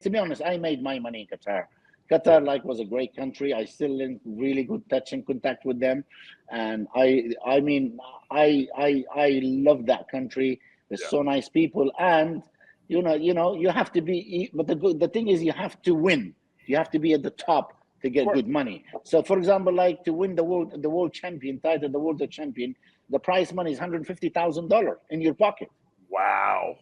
to be honest, I made my money in Qatar. Qatar was a great country. I still in really good touch and contact with them, and I mean I love that country. There's so nice people, and you have to be. But the thing is, you have to win. You have to be at the top to get good money. So, for example, like to win the world champion title, the world champion, the prize money is $150,000 in your pocket. Wow.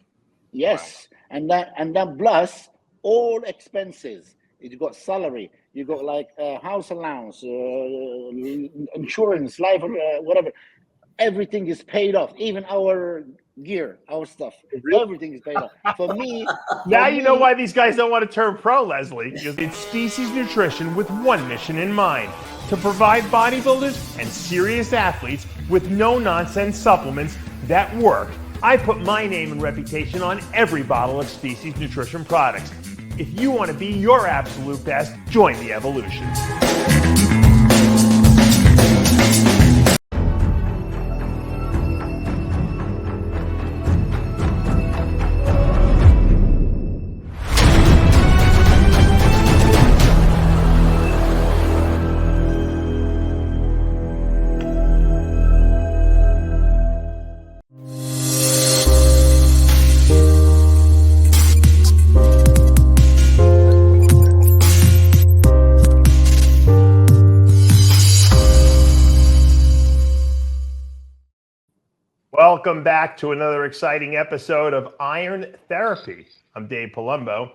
Yes, wow. and then plus all expenses. You got salary, you got house allowance, insurance, life, whatever. Everything is paid off. Even our gear, our stuff, everything is paid off. For me, you know why these guys don't want to turn pro, Lesley. It's Species Nutrition with one mission in mind: to provide bodybuilders and serious athletes with no-nonsense supplements that work. I put my name and reputation on every bottle of Species Nutrition products. If you want to be your absolute best, join the evolution. Welcome back to another exciting episode of Iron Therapy. I'm Dave Palumbo,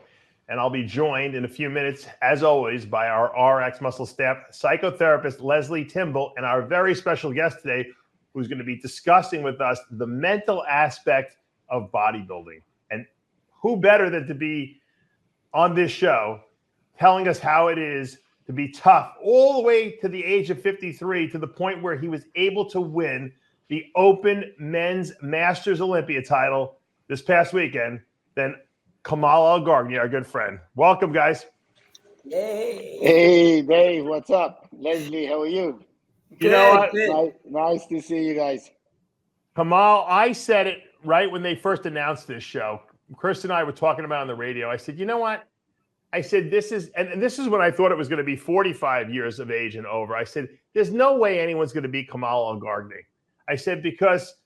and I'll be joined in a few minutes, as always, by our RXMuscle staff psychotherapist, Lesley Timbol, and our very special guest today, who's going to be discussing with us the mental aspect of bodybuilding. And who better than to be on this show telling us how it is to be tough all the way to the age of 53, to the point where he was able to win the Open Men's Masters Olympia title this past weekend, than Kamal Elgargni, our good friend. Welcome, guys. Yay. Hey, Dave, what's up? Lesley, how are you? You know what? Nice to see you guys. Kamal, I said it right when they first announced this show. Chris and I were talking about it on the radio. I said, you know what? I said, this is when I thought it was going to be 45 years of age and over. I said, there's no way anyone's going to beat Kamal Elgargni. I said, because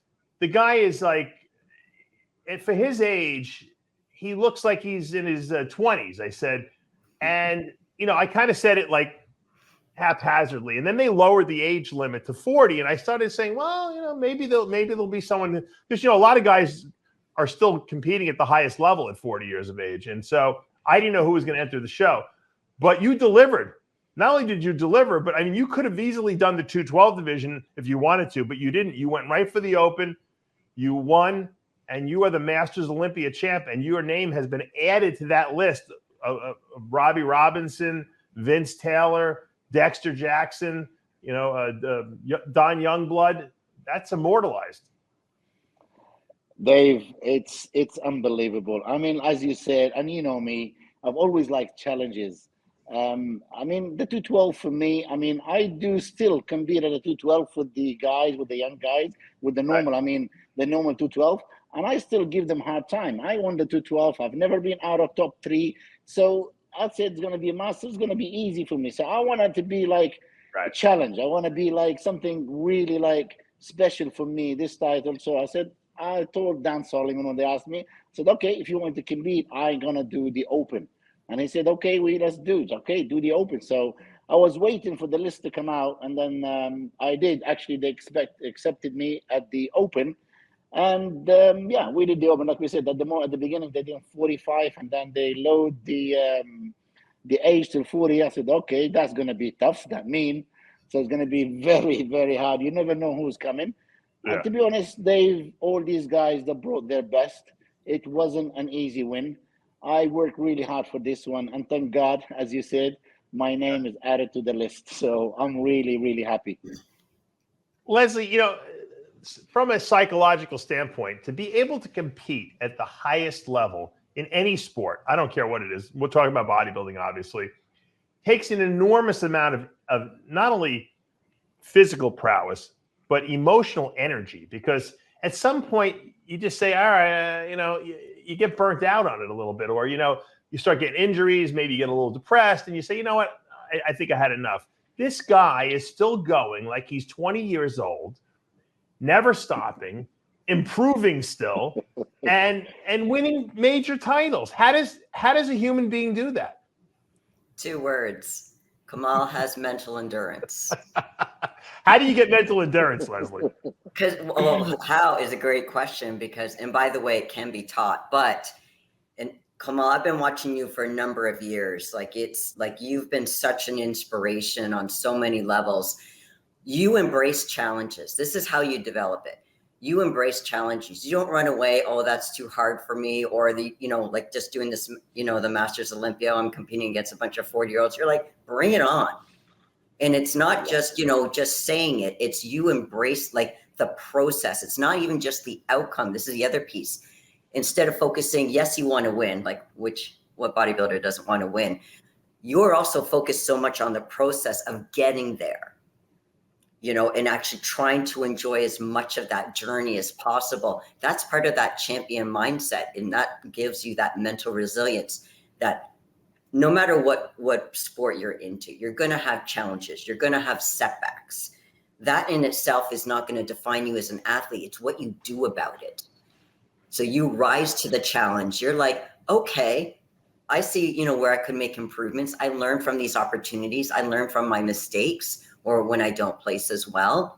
the guy is for his age, he looks like he's in his 20s. I said, and, I kind of said it haphazardly. And then they lowered the age limit to 40. And I started saying, well, maybe there'll be someone, because, a lot of guys are still competing at the highest level at 40 years of age. And so I didn't know who was going to enter the show. But you delivered. Not only did you deliver, but you could have easily done the 212 division if you wanted to, but you didn't. You went right for the Open. You won, and you are the Masters Olympia champ, and your name has been added to that list of Robbie Robinson, Vince Taylor, Dexter Jackson, Don Youngblood. That's immortalized. Dave, it's unbelievable. As you said, and you know me, I've always liked challenges. The 212 for me, I do still compete at the 212 with the guys, with the young guys, with the normal, the normal 212, and I still give them a hard time. I won the 212. I've never been out of top 3. So I'd say it's going to be a master. It's going to be easy for me. So I want it to be a challenge. I want to be something really special for me, this title. So I told Dan Solomon when they asked me, I said, okay, if you want to compete, I'm going to do the Open. And he said, okay, let's do it. Okay, do the Open. So I was waiting for the list to come out. And then I did. Actually, they accepted me at the Open. And we did the Open. Like we said, at the beginning, they did 45. And then they load the age to 40. I said, okay, that's going to be tough. So it's going to be very, very hard. You never know who's coming. Yeah. And to be honest, all these guys that brought their best. It wasn't an easy win. I worked really hard for this one, and thank God, as you said, my name is added to the list. So I'm really, really happy. Lesley, from a psychological standpoint, to be able to compete at the highest level in any sport, I don't care what it is, we're talking about bodybuilding, obviously, takes an enormous amount of not only physical prowess, but emotional energy, because at some point you just say, all right, you get burnt out on it a little bit, or, you start getting injuries, maybe you get a little depressed, and you say, you know what, I think I had enough. This guy is still going like he's 20 years old, never stopping, improving still, and winning major titles. How does a human being do that? 2 words. Kamal has mental endurance. How do you get mental endurance, Lesley? Because how is a great question, because, and by the way, it can be taught, but, and Kamal, I've been watching you for a number of years. Like, it's like you've been such an inspiration on so many levels. You embrace challenges. This is how you develop it. You embrace challenges. You don't run away. Oh, that's too hard for me. Or like just doing this, the Masters Olympia, I'm competing against a bunch of 40-year-olds. You're like, bring it on. And it's not just, just saying it. It's you embrace like the process. It's not even just the outcome. This is the other piece. Instead of focusing, yes, you want to win, like what bodybuilder doesn't want to win? You're also focused so much on the process of getting there, and actually trying to enjoy as much of that journey as possible. That's part of that champion mindset. And that gives you that mental resilience that no matter what sport you're into, you're going to have challenges. You're going to have setbacks. That in itself is not going to define you as an athlete. It's what you do about it. So you rise to the challenge. You're like, okay, I see, where I could make improvements. I learn from these opportunities. I learn from my mistakes or when I don't place as well.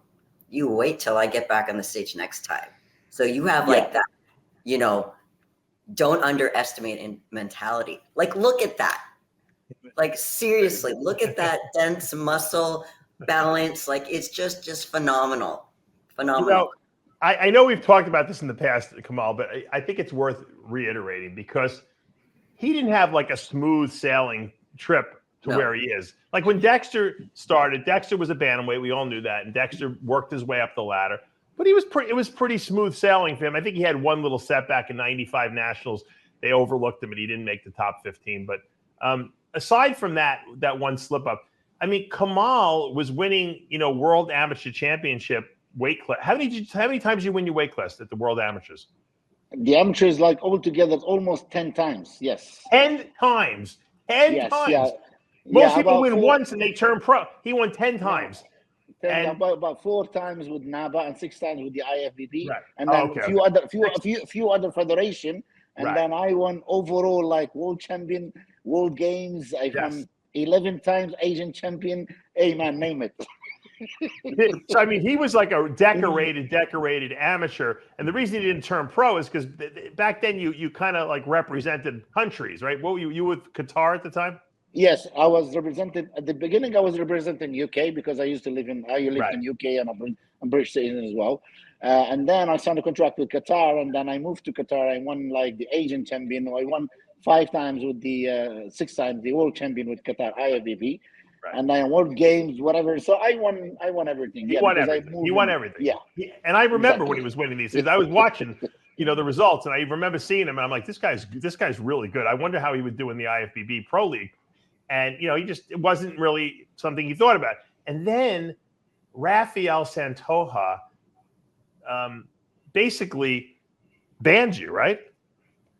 You wait till I get back on the stage next time. So you have like that, don't underestimate in mentality. Like, look at that. Like, seriously, look at that dense muscle balance. Like, it's just phenomenal. Phenomenal. I know we've talked about this in the past, Kamal, but I think it's worth reiterating because he didn't have like a smooth sailing trip to where he is. Like when Dexter started, Dexter was a bantamweight. We all knew that. And Dexter worked his way up the ladder. But it was pretty smooth sailing for him. I think he had one little setback in 95 Nationals. They overlooked him and he didn't make the top 15. But aside from that one slip up, I mean, Kamal was winning, World Amateur Championship weight class. How many times did you win your weight class at the World Amateurs? The amateurs, like altogether, almost 10 times. Yes. 10 times. 10 times. Yeah. Most people win once and they turn pro. He won 10 times. About 4 times with NABA and 6 times with the IFBB, right. And then a few other federation, and then I won overall like world champion, world games. I won 11 times Asian champion. Hey man, name it. So I mean, he was like a decorated amateur, and the reason he didn't turn pro is because back then you kind of like represented countries, right? What were you with Qatar at the time? Yes, I was represented at the beginning. I was representing UK because I lived in UK and I'm British citizen as well. And then I signed a contract with Qatar, and then I moved to Qatar. I won like the Asian champion. I won 5 times with the 6 times the world champion with Qatar IFBB. Right. And I world games, whatever. So I won everything. He won everything. He won everything. Yeah. And I remember when he was winning these things. I was watching, the results, and I remember seeing him. And I'm like, this guy's really good. I wonder how he would do in the IFBB Pro League. And it wasn't really something he thought about. And then Rafael Santoja basically banned you, right?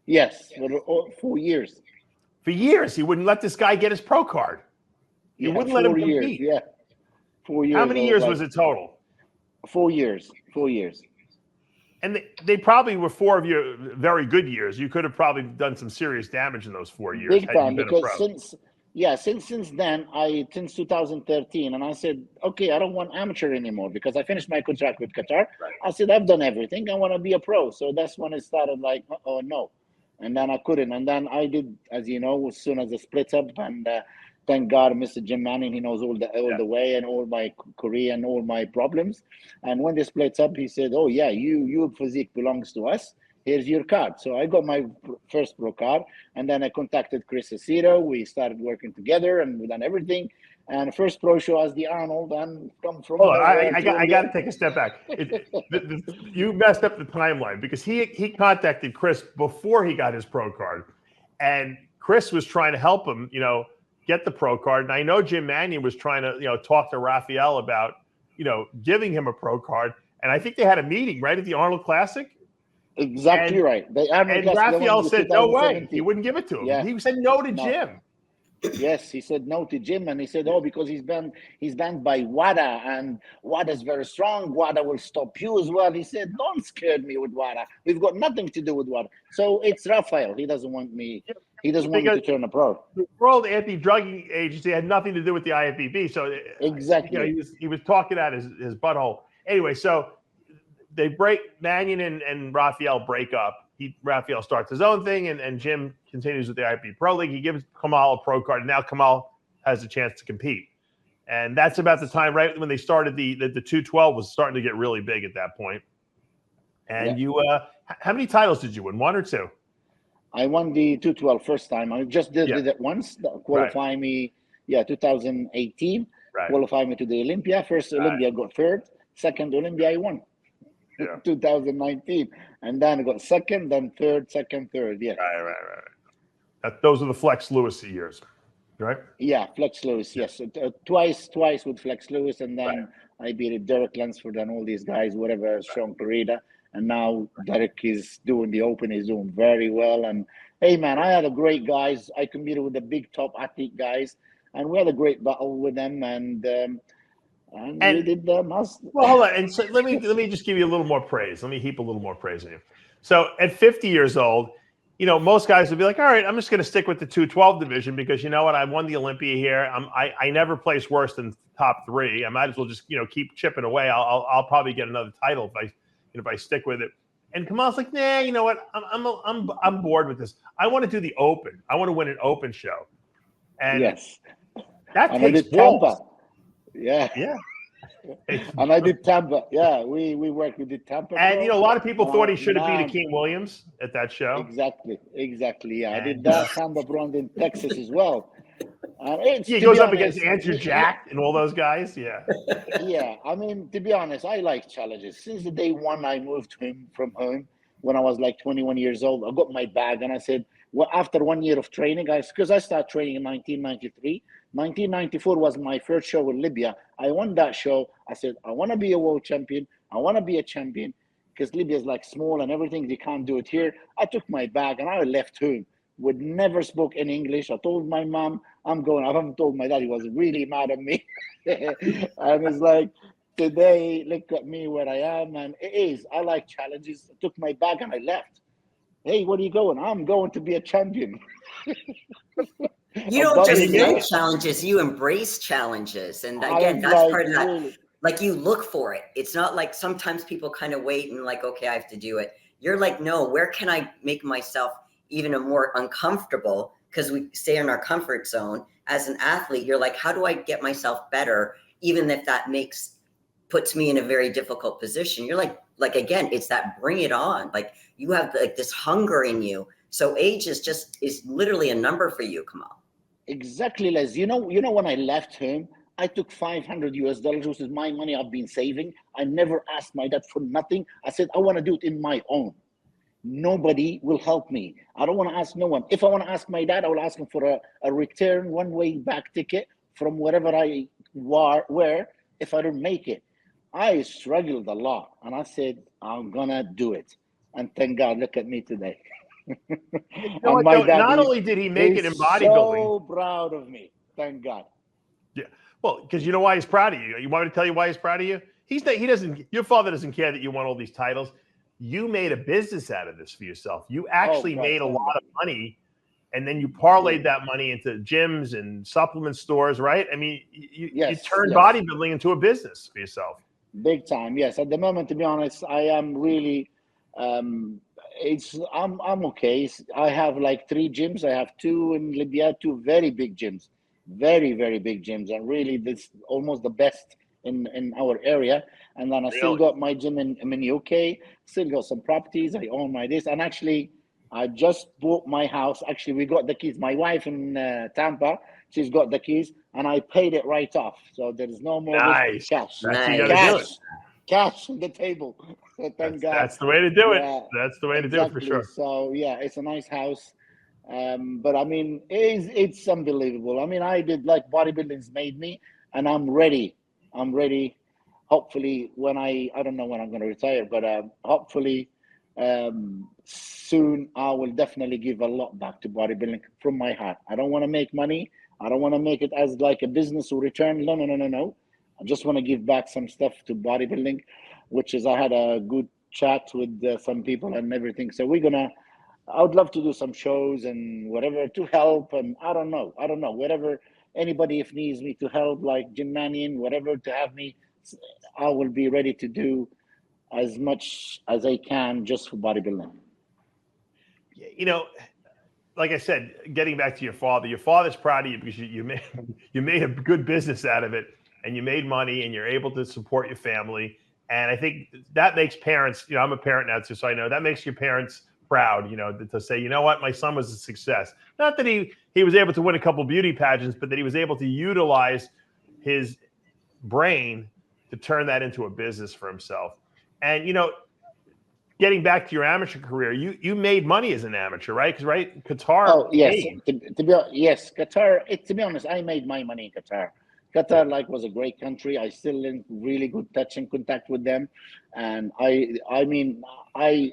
Yes, for 4 years. For years, he wouldn't let this guy get his pro card. He wouldn't let him compete. 4 years. How many years was it total? 4 years. 4 years. And they probably were 4 of your very good years. You could have probably done some serious damage in those 4 years. Big time, because since then, since 2013, and I said, okay, I don't want amateur anymore because I finished my contract with Qatar. Right. I said, I've done everything. I want to be a pro. So that's when it started like, oh no. And then I couldn't. And then I did, as you know, as soon as it split up, and thank God, Mr. Jim Manning, he knows all the way and all my career and all my problems. And when they split up, he said, oh yeah, your physique belongs to us. Here's your card. So I got my first pro card, and then I contacted Chris Aceto. We started working together, and we done everything. And first pro show as the Arnold, and come from. Hold on, I got to take a step back. You messed up the timeline because he contacted Chris before he got his pro card, and Chris was trying to help him, get the pro card. And I know Jim Mannion was trying to, talk to Rafael about, giving him a pro card. And I think they had a meeting right at the Arnold Classic. Exactly And right. The Arnold and Classic, the one Raphael in said no way. He 2017. wouldn't give it to him. Yeah, He said no to no. Jim. Yes, he said no to Jim, and he said, "Oh, because he's banned by WADA, and WADA's very strong. WADA will stop you as well." He said, "Don't scare me with WADA. We've got nothing to do with WADA." So it's Raphael. He doesn't want me. He doesn't want me Because to turn a pro. the World Anti-Drugging Agency had nothing to do with the IFBB. So Exactly. he was talking out his butthole. Anyway, so they break. Mannion and Raphael break up. Raphael starts his own thing, and Jim continues with the IFBB Pro League. He gives Kamal a pro card, and now Kamal has a chance to compete. And that's about the time, right when they started the 212 was starting to get really big at that point. And you, how many titles did you win? One or two? I won the 212 first time. I just did it once, qualify me, 2018, qualify me to the Olympia. First Olympia, I got third. Second Olympia, I won. 2019. And then I got second, then third, second, third. Yeah. Right. Those are the Flex Lewis years, right? Yeah, Flex Lewis, yes. Twice with Flex Lewis, and then I beat Derek Lunsford and all these guys, whatever, Sean Corrida. And now Derek is doing the Open. He's doing very well. And hey, man, I had a great guys. I competed with the big top athlete guys, and we had a great battle with them. And we did the Masters. Well, hold on. And so let me just give you a little more praise. Let me heap a little more praise on you. So at 50 years old, most guys would be like, all right, I'm just going to stick with the 212 division because you know what? I won the Olympia here. I never placed worse than top 3. I might as well just, keep chipping away. I'll probably get another title if I stick with it. And Kamal's like, nah, you know what? I'm bored with this. I want to do the Open. I want to win an Open show. And that takes balls. Tampa. Yeah. And I did Tampa. Yeah, we worked. We did Tampa. And a lot of people thought he should have beat Akeem Williams at that show. Exactly. Yeah, I did that Tampa Brown in Texas as well. He goes up against Andrew Jack and all those guys. Yeah. Yeah, I mean, to be honest, I like challenges. Since the day one I moved from home when I was like 21 years old, I got my bag and I said, well, after 1 year of training, because I started training in 1993. 1994 was my first show in Libya. I won that show. I said, I want to be a world champion. I want to be a champion because Libya is like small and everything. They can't do it here. I took my bag and I left home. Would never spoke in English. I told my mom, I'm going. I haven't told my dad. He was really mad at me. And it's like, today, look at me where I am. And it is. I like challenges. I took my bag and I left. Hey, where are you going? I'm going to be a champion. You don't just make challenges, you embrace challenges. And again, that's part of that. Really? Like you look for it. It's not like sometimes people kind of wait and like, okay, I have to do it. You're like, no, where can I make myself even a more uncomfortable? Because we stay in our comfort zone. As an athlete, you're like, how do I get myself better? Even if that puts me in a very difficult position. You're like again, it's that bring it on. Like you have like this hunger in you. So age is literally a number for you, Kamal. Exactly, Les. You know, when I left home, I took $500, which is my money I've been saving. I never asked my dad for nothing. I said, I want to do it in my own. Nobody will help me. I don't want to ask no one. If I want to ask my dad, I will ask him for a return one-way back ticket from wherever I were if I don't make it. I struggled a lot, and I said, I'm going to do it. And thank God, look at me today. Not only did he make it in bodybuilding, so proud of me. Thank God. Yeah. Well, because you know why he's proud of you. You want me to tell you why he's proud of you? Your father doesn't care that you won all these titles. You made a business out of this for yourself. You actually made a lot of money, and then you parlayed that money into gyms and supplement stores, right? I mean, you turned bodybuilding into a business for yourself. Big time, yes. At the moment, to be honest, I am really I'm okay. I have like 3 gyms. I have 2 in Libya, 2 very big gyms, very, very big gyms, and really this almost the best in our area. And then I still got my gym in UK, still got some properties. I own my this, and actually I just bought my house. Actually, we got the keys. My wife in Tampa, she's got the keys, and I paid it right off. So there is no more cash. Cash on the table. So thank God. That's the way to do it. That's the way to do it for sure. So yeah, it's a nice house. But I mean, it's unbelievable. I mean, I did like bodybuilding's made me, and I'm ready. Hopefully, when I don't know when I'm going to retire, but hopefully Soon I will definitely give a lot back to bodybuilding from my heart. I don't want to make money. I don't want to make it as like a business or return. No, no, no, no, no. I just want to give back some stuff to bodybuilding, which is I had a good chat with some people and everything. So I would love to do some shows and whatever to help. And I don't know, whatever anybody if needs me to help, like Jim Mannion, whatever to have me, I will be ready to do as much as I can just for bodybuilding. You know, like I said, getting back to your father's proud of you because you made a good business out of it and you made money and you're able to support your family. And I think that makes parents, you know, I'm a parent now too, so I know that makes your parents proud, you know, to say, you know what, my son was a success. Not that he was able to win a couple beauty pageants, but that he was able to utilize his brain to turn that into a business for himself. And, you know, getting back to your amateur career, you made money as an amateur, right? Because Qatar. Oh yes, yes, Qatar. To be honest, I made my money in Qatar. Qatar was a great country. I still in really good touch and contact with them, and I mean I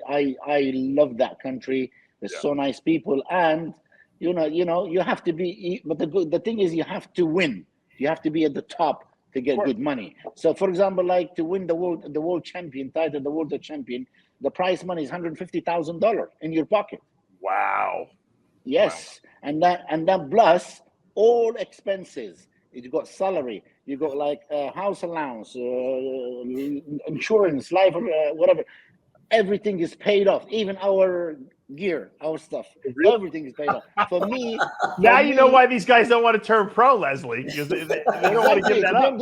love that country. There's so nice people, and you know you have to be. But the thing is, you have to win. You have to be at the top to get good money. So, for example, like to win the world champion title, the world champion, the prize money is $150,000 in your pocket. Wow. Yes, wow. and that plus all expenses. You got salary, you got like house allowance, insurance, life, whatever. Everything is paid off. Even our gear, our stuff, everything is paid off. For me, you know why these guys don't want to turn pro, Lesley, because they don't want to give that up.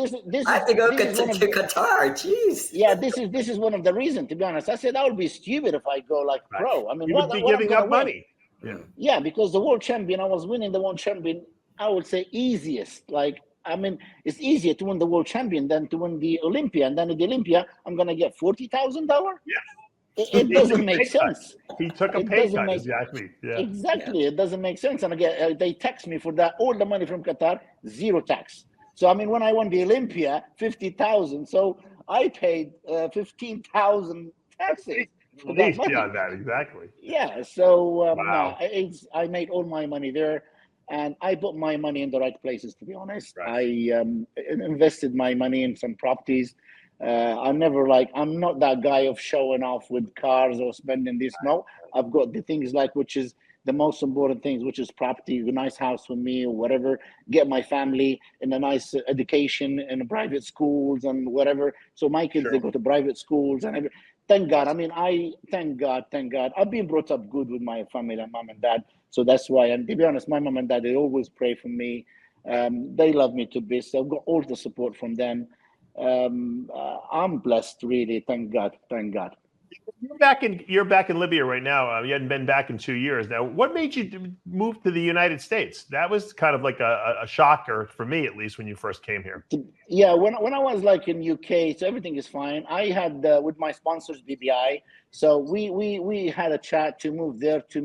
I have to go to Qatar. Jeez. Yeah, this is one of the reasons. To be honest, I said I would be stupid if I go like pro. I mean, you would be giving up money. Yeah, because the world champion, I was winning the world champion. I would say easiest. Like, I mean, it's easier to win the world champion than to win the Olympia. And then at the Olympia, I'm gonna get $40,000. Yeah. It doesn't make sense. He took a pay cut, exactly. Yeah. Exactly, it doesn't make sense. And again, they tax me for that. All the money from Qatar, zero tax. So I mean, when I won the Olympia, 50,000. So I paid 15,000 taxes. At least beyond that, exactly. Yeah. So wow. I made all my money there. And I put my money in the right places, to be honest. Right. I invested my money in some properties. I'm not that guy of showing off with cars or spending this. No, I've got the things which is the most important things, which is property, a nice house for me or whatever, get my family in a nice education in private schools and whatever. So my kids, they go to private schools and thank God. I mean, thank God. I've been brought up good with my family and mom and dad. So that's why, and to be honest, my mom and dad, they always pray for me. They love me to bits. I've got all the support from them. I'm blessed, really. Thank God. You're back in Libya right now. You hadn't been back in 2 years. Now, what made you move to the United States? That was kind of like a shocker for me, at least, when you first came here. Yeah, when I was in UK, so everything is fine. I had with my sponsors BBI, so we had a chat to move there to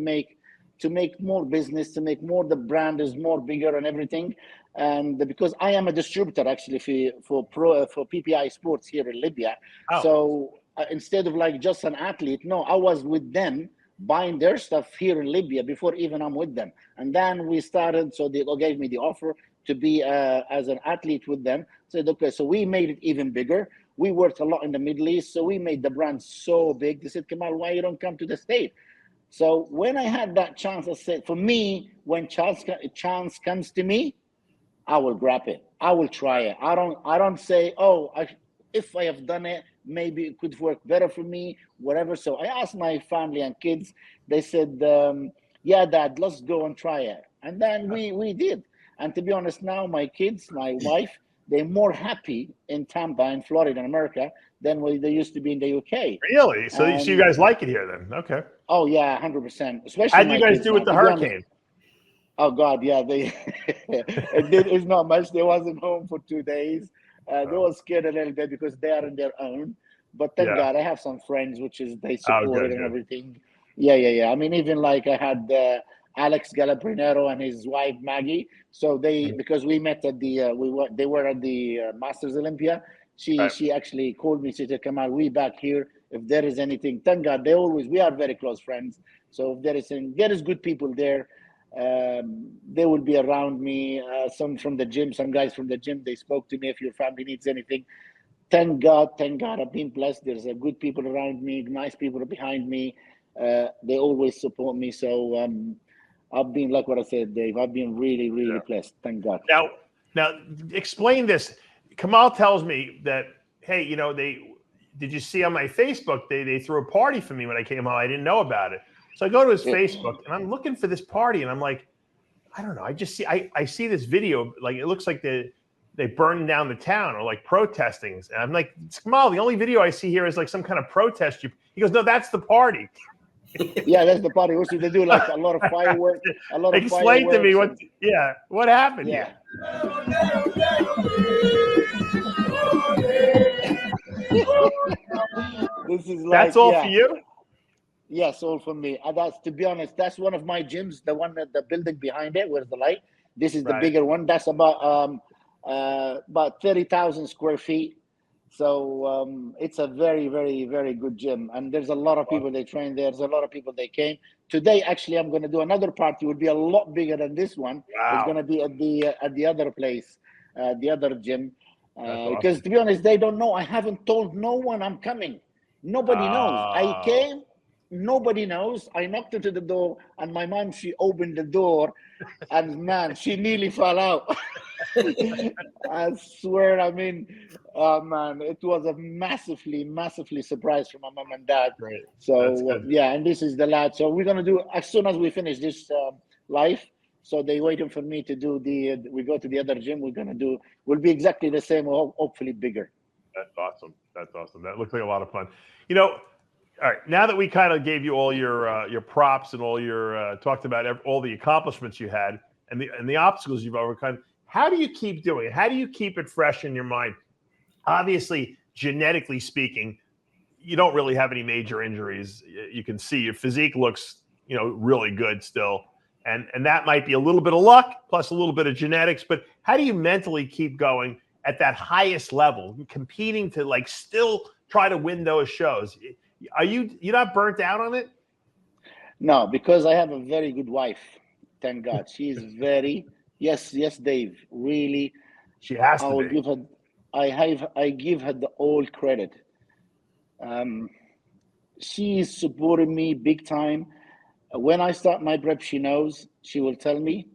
make more business, to make more, the brand is more bigger and everything. And because I am a distributor actually for PPI Sports here in Libya. Oh. So instead of just an athlete, no, I was with them buying their stuff here in Libya before even I'm with them. And then we started, so they gave me the offer to be as an athlete with them. Said, okay, so we made it even bigger. We worked a lot in the Middle East, so we made the brand so big. They said, Kamal, why you don't come to the States? So when I had that chance, I said, for me, when chance comes to me, I will grab it. I will try it. I don't say, if I have done it, maybe it could work better for me, whatever. So I asked my family and kids. They said, yeah, Dad, let's go and try it. And then we did. And to be honest, now my kids, my wife, they're more happy in Tampa, in Florida, in America, than they used to be in the UK. Really? So you guys like it here then? Okay. Oh, yeah, 100%. Especially how did you guys do with the hurricane? Oh, God, yeah. It's not much. They wasn't home for 2 days. They were scared a little bit because they are on their own. But thank God, I have some friends, they supported and everything. Yeah. I mean, even I had Alex Galaprinero and his wife, Maggie. So because we met at they were at the Masters Olympia. She actually called me. She said, Kamal, we back here. if there is anything. Thank God, we are very close friends. So if there is good people there, they will be around me. Some from the gym, some guys from the gym, they spoke to me, if your family needs anything. Thank God, I've been blessed. There's good people around me, nice people behind me. They always support me. So I've been, like what I said, Dave, I've been really, really blessed. Thank God. Now, explain this. Kamal tells me that, hey, did you see on my Facebook, they threw a party for me when I came home. I didn't know about it. So I go to his Facebook and I'm looking for this party and I'm like, I don't know. I see this video, like it looks like they burned down the town or like protesting. And I'm like, Kamal, the only video I see here is like some kind of protest. He goes, no, that's the party. Yeah, that's the party. Also, they do like a lot of fireworks. Explain to me what happened here. This is that's all for you? Yes, all for me. That's, to be honest, that's one of my gyms. The one that the building behind it, where's the light? This is the bigger one. That's about 30,000 square feet. So it's a very, very, very good gym. And there's a lot of people they train there. There's a lot of people they came. Today, actually, I'm going to do another party. It will be a lot bigger than this one. Wow. It's going to be at the other place, the other gym. Because to be honest, they don't know. I haven't told no one I'm coming. Nobody knows. I came. Nobody knows. I knocked into the door, and my mom, she opened the door, and man, she nearly fell out. I swear, I mean, man, it was a massively surprise for my mom and dad. Great. So and this is the lad. So we're gonna do, as soon as we finish this live. So they waiting for me to do we go to the other gym. We'll be exactly the same, or hopefully bigger. That's awesome. That looks like a lot of fun. All right, now that we kind of gave you all your props and all your talked about all the accomplishments you had and the obstacles you've overcome, how do you keep doing it? How do you keep it fresh in your mind? Obviously, genetically speaking, you don't really have any major injuries. You can see your physique looks, really good still, and that might be a little bit of luck plus a little bit of genetics. But how do you mentally keep going at that highest level, competing to still try to win those shows? You're not burnt out on it? No, because I have a very good wife. Thank God. She is very, yes, Dave, really. She has to be. I give her the all credit. She is supporting me big time. When I start my prep, she knows. She will tell me,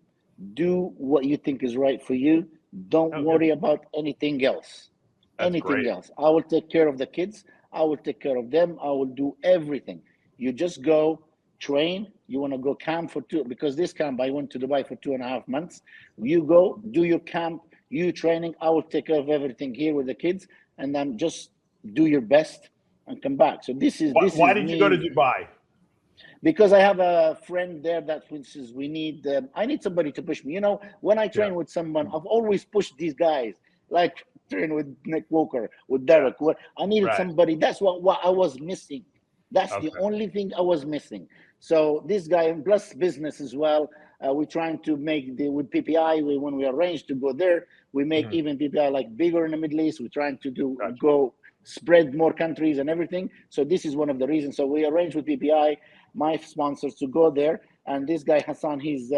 do what you think is right for you. Don't worry about anything else. Else. I will take care of the kids. I will take care of them. I will do everything. You just go train. You want to go camp because this camp, I went to Dubai for 2.5 months. You go, do your camp, you training. I will take care of everything here with the kids, and then just do your best and come back. So why did you go to Dubai? Because I have a friend there that says I need somebody to push me. When I train with someone, I've always pushed these guys, like train with Nick Walker, with Derek. I needed somebody. That's what I was missing. That's the only thing I was missing. So this guy, and plus business as well, we're trying to make with PPI. When we arrange to go there, we make even PPI bigger in the Middle East. We're trying to go spread more countries and everything. So this is one of the reasons. So we arranged with PPI, my sponsors, to go there. And this guy Hassan, he's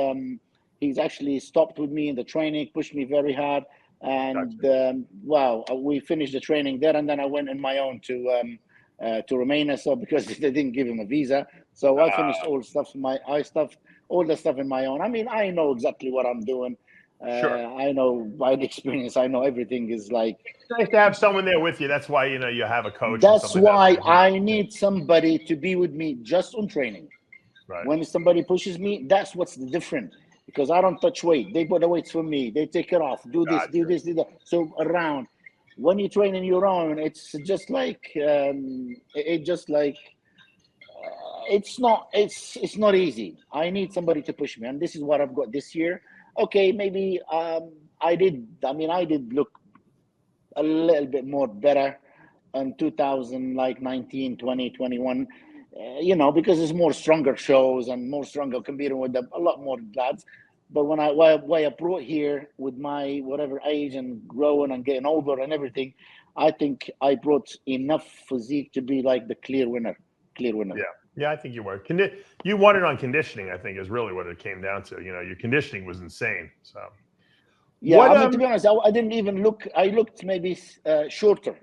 actually stopped with me in the training, pushed me very hard. And we finished the training there, and then I went on my own to Romania. So because they didn't give him a visa, so I finished all the stuff in my own. I mean, I know exactly what I'm doing. I know by experience. I know everything is like. It's nice to have someone there with you. That's why you have a coach. That's why I need somebody to be with me just on training. Right. When somebody pushes me, that's what's the difference. Because I don't touch weight. They put the weights for me. They take it off. Do this, do that. So around, when you train in your own, it's just like it's not easy. I need somebody to push me, and this is what I've got this year. Okay, maybe I did look a little bit more better in 2019, 20, 21. Because there's more stronger shows and more stronger competing with a lot more lads. But when I brought here with my whatever age and growing and getting older and everything, I think I brought enough physique to be like the clear winner. Yeah, I think you were. You won it on conditioning, I think, is really what it came down to. Your conditioning was insane. So yeah, I mean, to be honest, I didn't even look. I looked maybe shorter,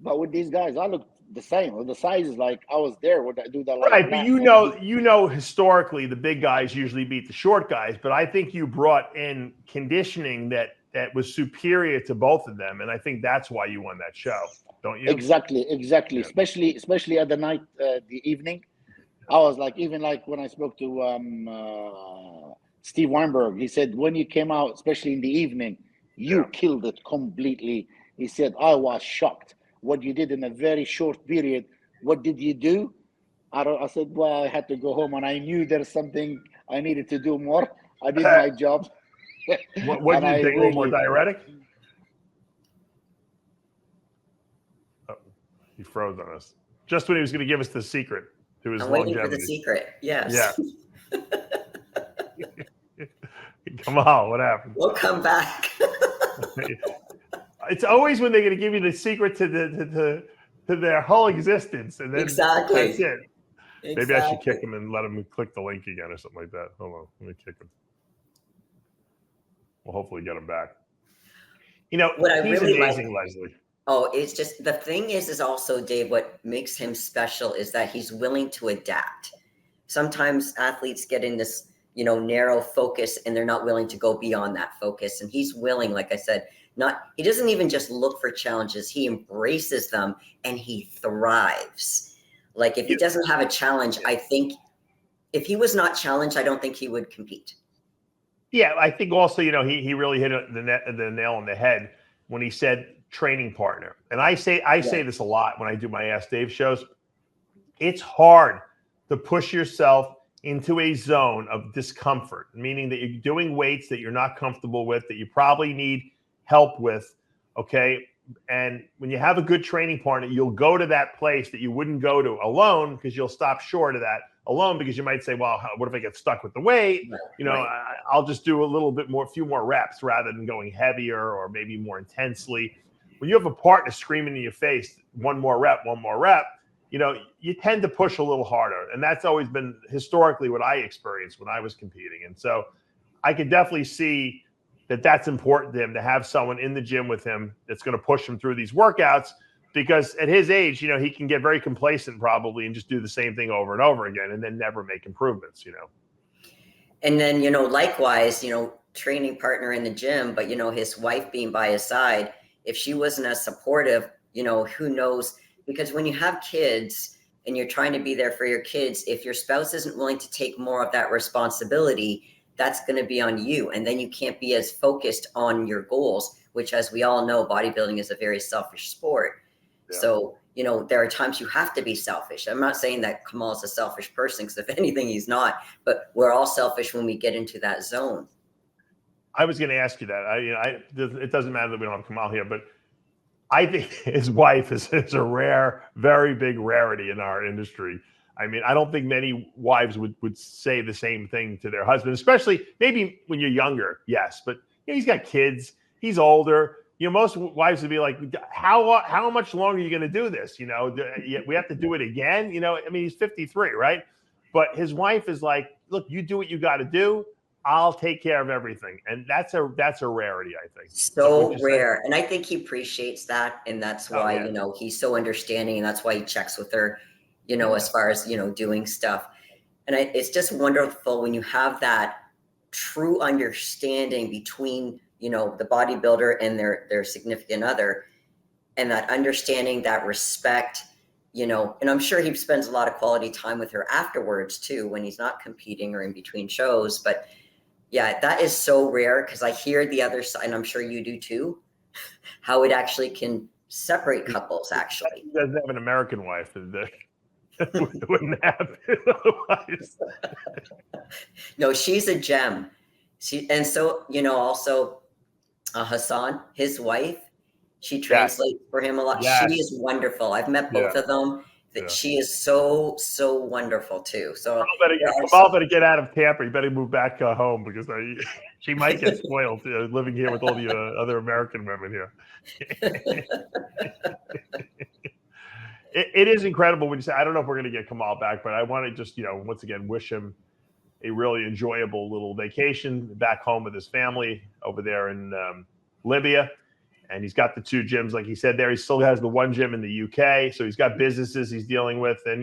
but with these guys, I looked the same. The size is like I was there. Would I do that? Like right, but historically the big guys usually beat the short guys. But I think you brought in conditioning that was superior to both of them, and I think that's why you won that show, don't you? Exactly. Yeah. Especially at the night, the evening. I was like, even like when I spoke to Steve Weinberg, he said when you came out, especially in the evening, you killed it completely. He said, I was shocked what you did in a very short period. What did you do? I said, well, I had to go home and I knew there's something I needed to do more. I did my job. What did you take? A little more diuretic? Oh, he froze on us. Just when he was going to give us the secret to his longevity. Waiting for the secret. Yes. Yeah. Come on, what happened? We'll come back. It's always when they're going to give you the secret to their whole existence, and then exactly. That's it. Exactly. Maybe I should kick him and let him click the link again or something like that. Hold on, let me kick him. We'll hopefully get him back. What I he's really amazing, like, Lesley. Oh, it's just the thing is also, Dave, what makes him special is that he's willing to adapt. Sometimes athletes get in this, narrow focus and they're not willing to go beyond that focus. And he's willing, like I said, he doesn't even just look for challenges. He embraces them and he thrives. Like if he doesn't have a challenge, I think if he was not challenged, I don't think he would compete. Yeah, I think also, he really hit the nail on the head when he said training partner. And I say this a lot when I do my Ask Dave shows. It's hard to push yourself into a zone of discomfort, meaning that you're doing weights that you're not comfortable with, that you probably need help with, okay? And when you have a good training partner, you'll go to that place that you wouldn't go to alone because you'll stop short of that alone because you might say, well, what if I get stuck with the weight? I'll just do a few more reps rather than going heavier or maybe more intensely. When you have a partner screaming in your face, one more rep, you tend to push a little harder. And that's always been historically what I experienced when I was competing. And so I could definitely see that that's important to him, to have someone in the gym with him that's going to push him through these workouts, because at his age, he can get very complacent probably and just do the same thing over and over again and then never make improvements, And then, likewise, training partner in the gym, but, his wife being by his side, if she wasn't as supportive, who knows? Because when you have kids and you're trying to be there for your kids, if your spouse isn't willing to take more of that responsibility, that's going to be on you. And then you can't be as focused on your goals, which, as we all know, bodybuilding is a very selfish sport. Yeah. So, there are times you have to be selfish. I'm not saying that Kamal is a selfish person, because if anything, he's not, but we're all selfish when we get into that zone. I was going to ask you that. It doesn't matter that we don't have Kamal here, but I think his wife is a rare, very big rarity in our industry. I mean, I don't think many wives would say the same thing to their husband, especially maybe when you're younger. Yes, but he's got kids. He's older. Most wives would be like, how much longer are you going to do this? We have to do it again. He's 53, right? But his wife is like, look, you do what you got to do. I'll take care of everything. And that's a rarity, I think. So rare. And I think he appreciates that. And that's why, he's so understanding. And that's why he checks with her, as far as, doing stuff. And it's just wonderful when you have that true understanding between, the bodybuilder and their significant other, and that understanding, that respect, and I'm sure he spends a lot of quality time with her afterwards too, when he's not competing or in between shows. But yeah, that is so rare, because I hear the other side, and I'm sure you do too, how it actually can separate couples, actually. He doesn't have an American wife. It wouldn't happen otherwise. No, she's a gem. And so, also Hassan, his wife, she translates for him a lot. Yes. She is wonderful. I've met both of them, She is so wonderful too. So Kamal better get out of Tampa. You better move back home because she might get spoiled living here with all the other American women here. It is incredible when you say, I don't know if we're going to get Kamal back, but I want to just, once again, wish him a really enjoyable little vacation back home with his family over there in Libya. And he's got the 2 gyms, like he said there. He still has the 1 gym in the UK. So he's got businesses he's dealing with. And,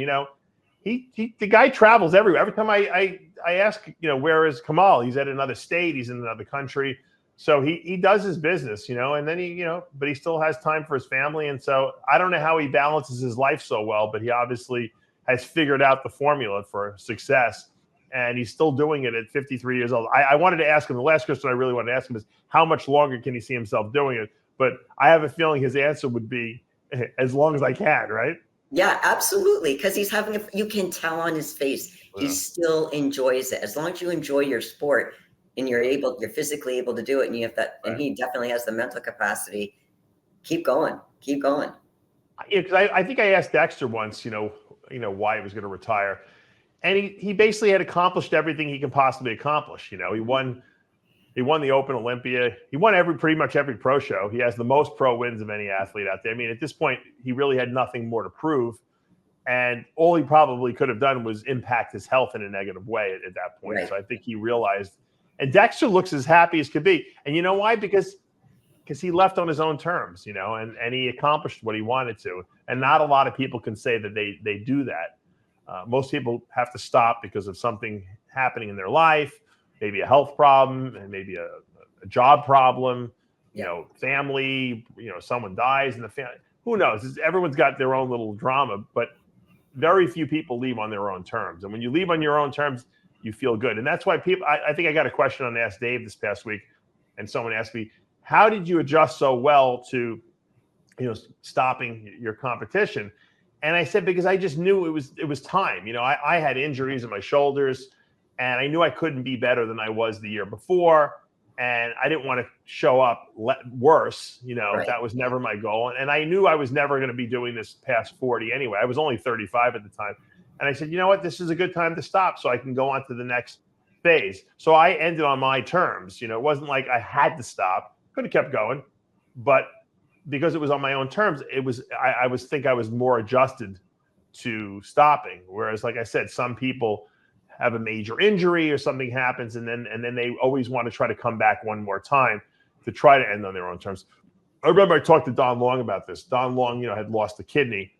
the guy travels everywhere. Every time I ask, where is Kamal? He's at another state. He's in another country. So he does his business, and then but he still has time for his family. And so I don't know how he balances his life so well, but he obviously has figured out the formula for success. And he's still doing it at 53 years old. I wanted to ask him, the last question I really wanted to ask him is, how much longer can he see himself doing it? But I have a feeling his answer would be as long as I can, right? Yeah, absolutely. Because he's you can tell on his face, he still enjoys it. As long as you enjoy your sport and you're physically able to do it, and you have that, and he definitely has the mental capacity. Keep going. Yeah, because I think I asked Dexter once, why he was going to retire. And he basically had accomplished everything he can possibly accomplish. He won the Open Olympia. He won pretty much every pro show. He has the most pro wins of any athlete out there. I mean, at this point, he really had nothing more to prove. And all he probably could have done was impact his health in a negative way at that point. Right. So I think he realized. And Dexter looks as happy as could be. And you know why? Because he left on his own terms, and he accomplished what he wanted to. And not a lot of people can say that they do that. Most people have to stop because of something happening in their life, maybe a health problem, and maybe a job problem, family, someone dies in the family. Who knows? Everyone's got their own little drama, but very few people leave on their own terms. And when you leave on your own terms, you feel good. And that's why people, I think I got a question on Ask Dave this past week, and someone asked me, how did you adjust so well to, stopping your competition? And I said, because I just knew it was time. I had injuries in my shoulders, and I knew I couldn't be better than I was the year before. And I didn't want to show up worse. Right. That was never my goal. And I knew I was never going to be doing this past 40 anyway. I was only 35 at the time. And I said, you know what? This is a good time to stop so I can go on to the next phase. So I ended on my terms. It wasn't like I had to stop. Could have kept going. But because it was on my own terms, I was more adjusted to stopping. Whereas, like I said, some people have a major injury or something happens, and then they always want to try to come back one more time to try to end on their own terms. I remember I talked to Don Long about this. Don Long, had lost a kidney,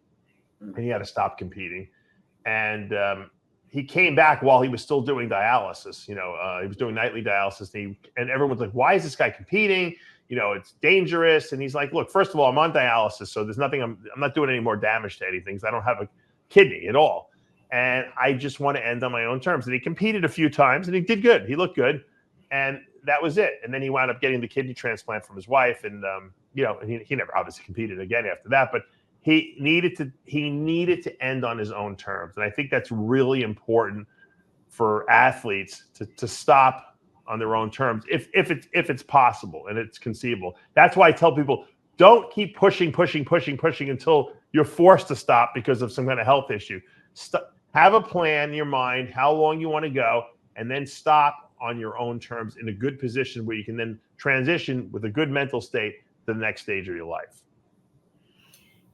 and he had to stop competing. And he came back while he was still doing dialysis. He was doing nightly dialysis, and everyone's like, "Why is this guy competing? It's dangerous." And he's like, "Look, first of all, I'm on dialysis, so there's nothing. I'm not doing any more damage to anything. I don't have a kidney at all, and I just want to end on my own terms." And he competed a few times, and he did good. He looked good, and that was it. And then he wound up getting the kidney transplant from his wife, and he never obviously competed again after that, but he needed to end on his own terms. And I think that's really important for athletes to stop on their own terms if it's possible and it's conceivable. That's why I tell people, don't keep pushing until you're forced to stop because of some kind of health issue. Have a plan in your mind, how long you want to go, and then stop on your own terms in a good position where you can then transition with a good mental state to the next stage of your life.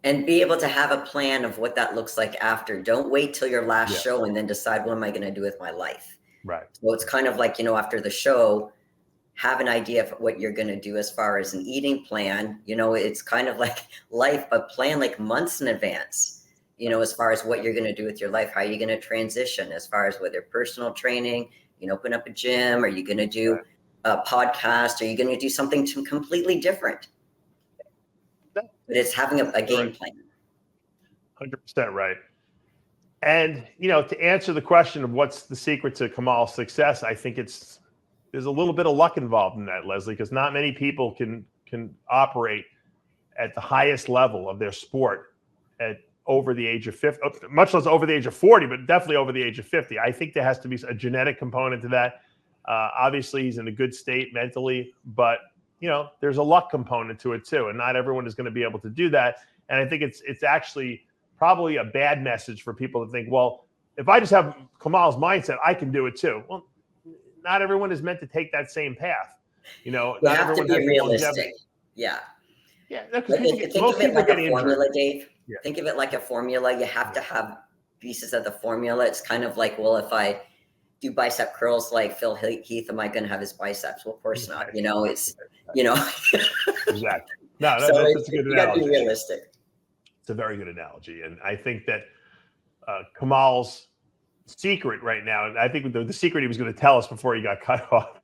And be able to have a plan of what that looks like after. Don't wait till your last show and then decide, what am I going to do with my life? Right. So it's kind of like, after the show, have an idea of what you're going to do as far as an eating plan. It's kind of like life, but plan like months in advance, as far as what you're going to do with your life. How are you going to transition as far as whether personal training, open up a gym? Are you going to do a podcast? Are you going to do something completely different? But it's having a game plan. 100% right. And, to answer the question of what's the secret to Kamal's success, I think there's a little bit of luck involved in that, Lesley, because not many people can operate at the highest level of their sport at over the age of 50, much less over the age of 40, but definitely over the age of 50. I think there has to be a genetic component to that. Obviously, he's in a good state mentally, but there's a luck component to it too, and not everyone is going to be able to do that. And I think it's actually probably a bad message for people to think, well, if I just have Kamal's mindset, I can do it too. Well, not everyone is meant to take that same path. You know, You not have to everyone be has realistic. longevity. Yeah. Yeah, no, Like, because think most of it people like get a injured. formula, Dave. Yeah. Think of it like a formula. You have to have pieces of the formula. It's kind of like, well, if I do bicep curls like Phil Heath, am I going to have his biceps? Well, of course not. You know, it's, you know. Exactly. No, So that's a good you got to analogy. be realistic. It's a very good analogy. And I think that Kamal's secret right now, and I think the secret he was going to tell us before he got cut off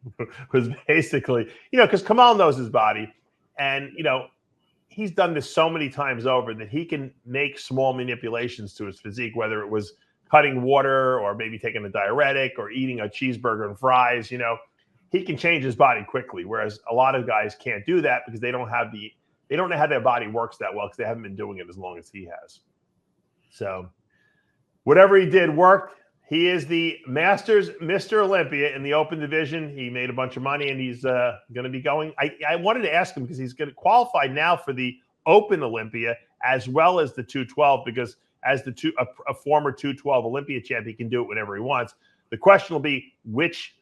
was basically, you know, because Kamal knows his body, and, you know, he's done this so many times over that he can make small manipulations to his physique, whether it was cutting water or maybe taking a diuretic or eating a cheeseburger and fries. You know, he can change his body quickly, whereas a lot of guys can't do that because they don't know how their body works that well because they haven't been doing it as long as he has. So whatever he did worked. He is the Masters Mr. Olympia in the open division. He made a bunch of money, and he's going to be going. I wanted to ask him because he's going to qualify now for the Open Olympia as well as the 212, because as a former 212 Olympia champ, he can do it whenever he wants. The question will be which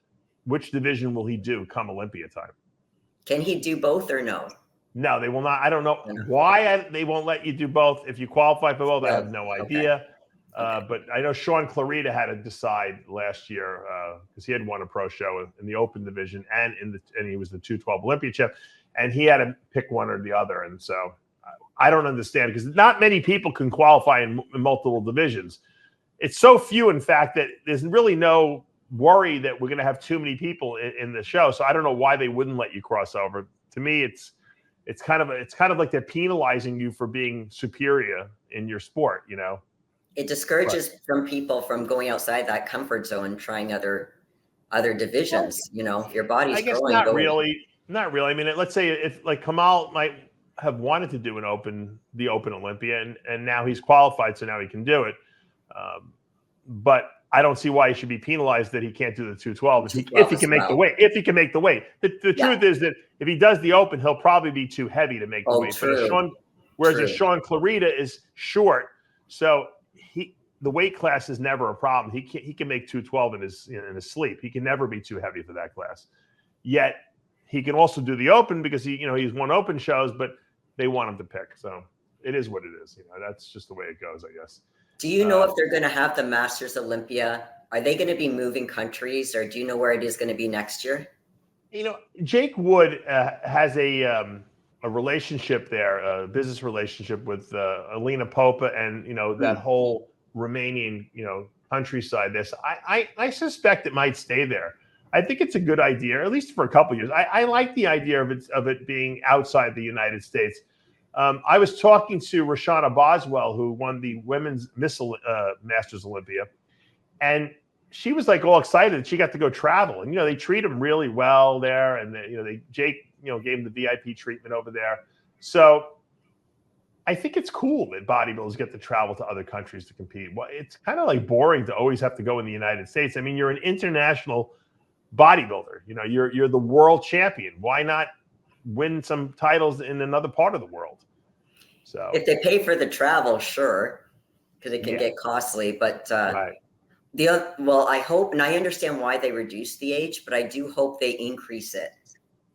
division will he do come Olympia time? Can he do both or no? No, they will not. I don't know why they won't let you do both. If you qualify for both, I have no idea. But I know Sean Clarita had to decide last year because he had won a pro show in the open division and he was the 212 Olympia champ, and he had to pick one or the other. And so I don't understand, because not many people can qualify in multiple divisions. It's so few, in fact, that there's really no worry that we're going to have too many people in the show. So I don't know why they wouldn't let you cross over. To me, it's kind of like they're penalizing you for being superior in your sport, you know. It discourages from people from going outside that comfort zone and trying other divisions. You know, if your body's I guess growing, not really. I mean, let's say if like Kamal might have wanted to do the Open Olympia, and now he's qualified, so now he can do it. But I don't see why he should be penalized that he can't do the 212 if he can make the weight. If he can make the weight, the truth is that if he does the Open, he'll probably be too heavy to make the weight. True. Whereas Sean Clarita is short, so the weight class is never a problem. He can make 212 in his sleep. He can never be too heavy for that class. Yet he can also do the Open because he's won Open shows, but they want him to pick. So it is what it is. You know, that's just the way it goes, I guess. Do you know if they're going to have the Masters Olympia? Are they going to be moving countries, or do you know where it is going to be next year? You know, Jake Wood has a relationship there, a business relationship with Alina Popa and, that whole Romanian, countryside. I suspect it might stay there. I think it's a good idea, at least for a couple of years. I like the idea of it being outside the United States. I was talking to Roshana Boswell, who won the women's Masters Olympia, and she was like all excited that she got to go travel. And they treat them really well there, and Jake gave him the VIP treatment over there. So I think it's cool that bodybuilders get to travel to other countries to compete. Well, it's kind of like boring to always have to go in the United States. I mean, you're an international bodybuilder. You're the world champion. Why not win some titles in another part of the world? So if they pay for the travel, sure, because it can get costly. But right. I hope, and I understand why they reduced the age, but I do hope they increase it.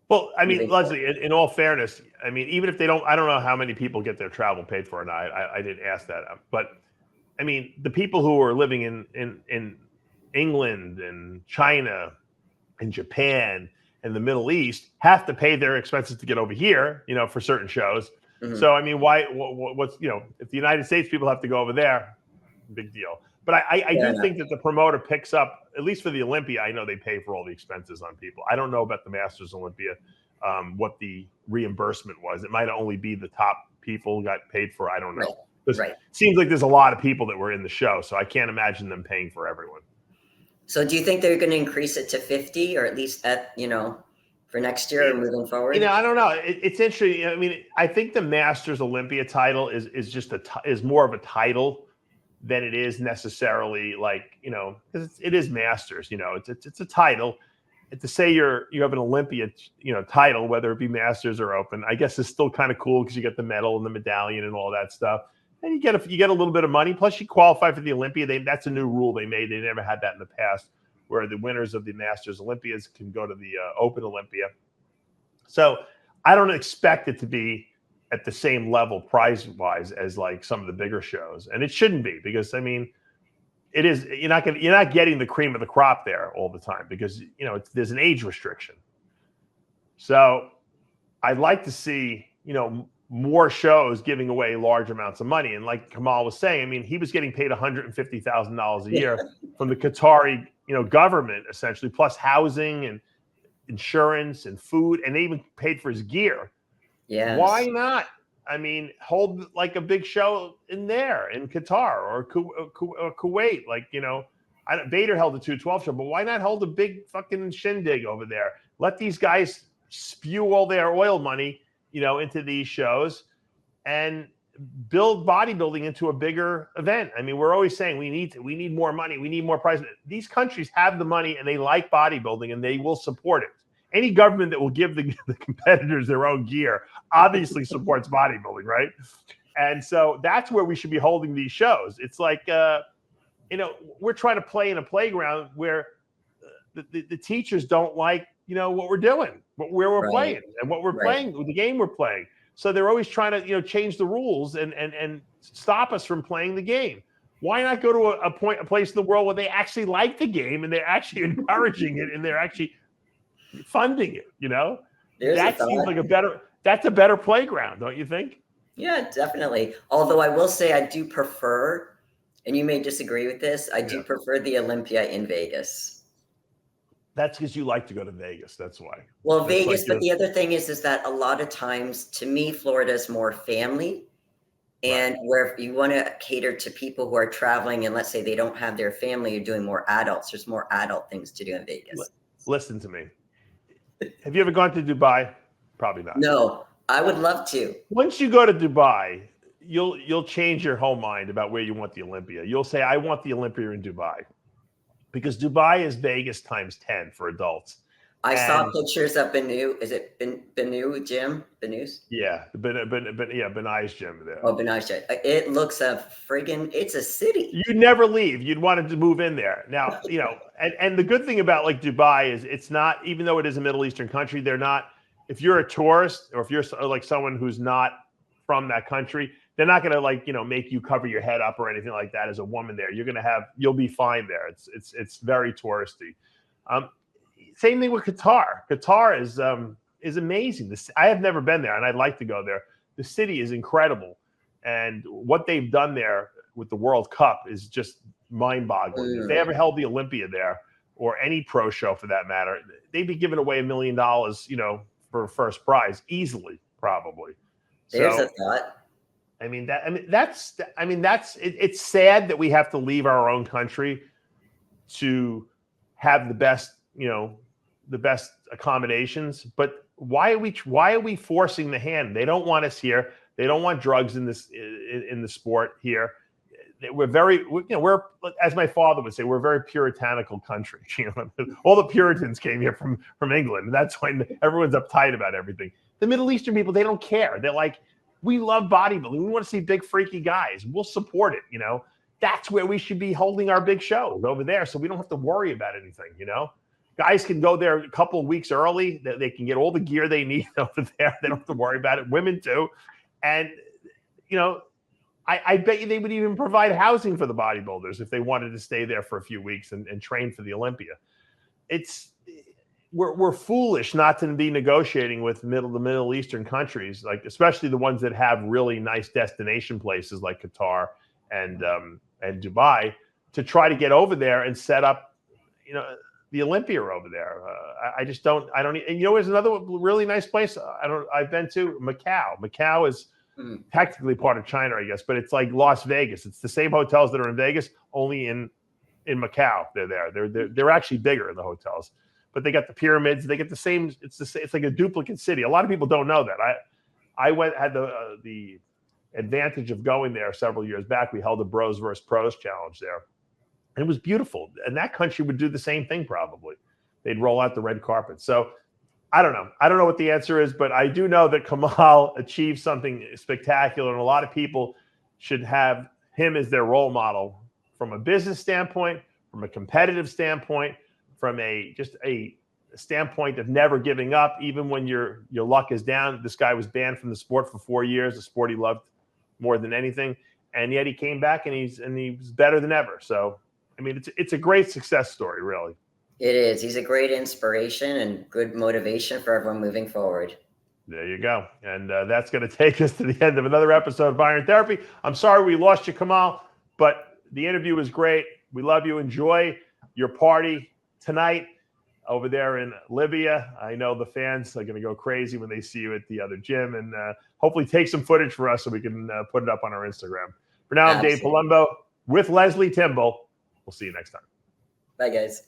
Well, I mean, Lesley, in all fairness, I mean, even if they don't, I don't know how many people get their travel paid for, and I didn't ask that, but I mean, the people who are living in England and China and Japan and the Middle East have to pay their expenses to get over here, for certain shows. Mm-hmm. So, I mean, what's if the United States people have to go over there, big deal. But I do think that the promoter picks up, at least for the Olympia, I know they pay for all the expenses on people. I don't know about the Masters Olympia, what the reimbursement was. It might only be the top people got paid for. I don't know. Right. It seems like there's a lot of people that were in the show, so I can't imagine them paying for everyone. So do you think they're going to increase it to 50, or at least for next year or moving forward? I don't know. It's interesting. I mean, I think the Masters Olympia title is just is more of a title than it is necessarily like, because it is Masters, it's a title. And to say you have an Olympia, title, whether it be Masters or Open, I guess is still kind of cool because you get the medal and the medallion and all that stuff. And you get a little bit of money. Plus, you qualify for the Olympia. That's a new rule they made. They never had that in the past, where the winners of the Masters Olympias can go to the Open Olympia. So I don't expect it to be at the same level prize-wise as like some of the bigger shows, and it shouldn't be, because I mean, it is. You're not getting the cream of the crop there all the time, because there's an age restriction. So I'd like to see more shows giving away large amounts of money. And like Kamal was saying, I mean, he was getting paid $150,000 a year from the Qatari, government, essentially, plus housing and insurance and food, and they even paid for his gear. Yeah. Why not? I mean, hold like a big show in there in Qatar or Kuwait. Like, Vader held the 212 show, but why not hold a big fucking shindig over there? Let these guys spew all their oil money into these shows and build bodybuilding into a bigger event. I mean, we're always saying we need more money, we need more prize. These countries have the money and they like bodybuilding and they will support it. Any government that will give the competitors their own gear obviously supports bodybuilding, right? And so that's where we should be holding these shows. It's like, we're trying to play in a playground where the teachers don't like what we're doing, where we're playing, and what we're playing, the game we're playing. So they're always trying to, change the rules and stop us from playing the game. Why not go to a place in the world where they actually like the game and they're actually encouraging it and they're actually funding it? That seems like that's a better playground, don't you think? Yeah, definitely. Although I will say I do prefer, and you may disagree with this, I do prefer the Olympia in Vegas. That's because you like to go to Vegas. That's why. Well, Vegas, but the other thing is that a lot of times, to me, Florida is more family, and where you want to cater to people who are traveling, and let's say they don't have their family, you're doing more adults. There's more adult things to do in Vegas. Listen to me. Have you ever gone to Dubai? Probably not. No, I would love to. Once you go to Dubai, you'll change your whole mind about where you want the Olympia. You'll say, I want the Olympia in Dubai. Because Dubai is Vegas times 10 for adults. I saw pictures of Benu. Is it Benu gym? Benu's? Yeah, Benai's gym there. Oh, Benai's gym. It looks it's a city. You'd never leave. You'd want to move in there. Now, and the good thing about like Dubai is it's not, even though it is a Middle Eastern country, they're not, if you're a tourist or if you're like someone who's not from that country, they're not going to make you cover your head up or anything like that as a woman there. You'll be fine there. It's very touristy. Same thing with Qatar. Qatar is amazing. I have never been there and I'd like to go there. The city is incredible. And what they've done there with the World Cup is just mind boggling. If they ever held the Olympia there or any pro show for that matter, they'd be giving away $1 million, for first prize easily, probably. There's a thought. It's sad that we have to leave our own country to have the best accommodations. But why are we forcing the hand? They don't want us here. They don't want drugs in the sport here. We're as my father would say, we're a very puritanical country. All the Puritans came here from England. That's why everyone's uptight about everything. The Middle Eastern people, they don't care. They're like, we love bodybuilding. We want to see big, freaky guys. We'll support it. That's where we should be holding our big shows over there. So we don't have to worry about anything. Guys can go there a couple of weeks early. They can get all the gear they need over there. They don't have to worry about it. Women too. And, I bet you they would even provide housing for the bodybuilders if they wanted to stay there for a few weeks and train for the Olympia. We're foolish not to be negotiating with the Middle Eastern countries, like especially the ones that have really nice destination places like Qatar and Dubai, to try to get over there and set up, the Olympia over there. I don't. And there's another really nice place I've been to, Macau. Macau is technically part of China, I guess, but it's like Las Vegas. It's the same hotels that are in Vegas, only in Macau. They're there. They're actually bigger in the hotels. But they got the pyramids. They get the same. It's like a duplicate city. A lot of people don't know that. I had the advantage of going there several years back. We held a Bros versus Pros challenge there. And it was beautiful. And that country would do the same thing probably. They'd roll out the red carpet. So I don't know. I don't know what the answer is, but I do know that Kamal achieved something spectacular. And a lot of people should have him as their role model from a business standpoint, from a competitive standpoint, from a standpoint of never giving up, even when your luck is down. This guy was banned from the sport for 4 years, the sport he loved more than anything, and yet he came back and he's better than ever. So, I mean, it's a great success story, really. It is. He's a great inspiration and good motivation for everyone moving forward. There you go. And that's going to take us to the end of another episode of Iron Therapy. I'm sorry we lost you, Kamal, but the interview was great. We love you. Enjoy your party tonight over there in Libya. I know the fans are going to go crazy when they see you at the other gym, and hopefully take some footage for us so we can put it up on our Instagram. For now, I'm Dave Palumbo with Lesley Timbol. We'll see you next time. Bye, guys.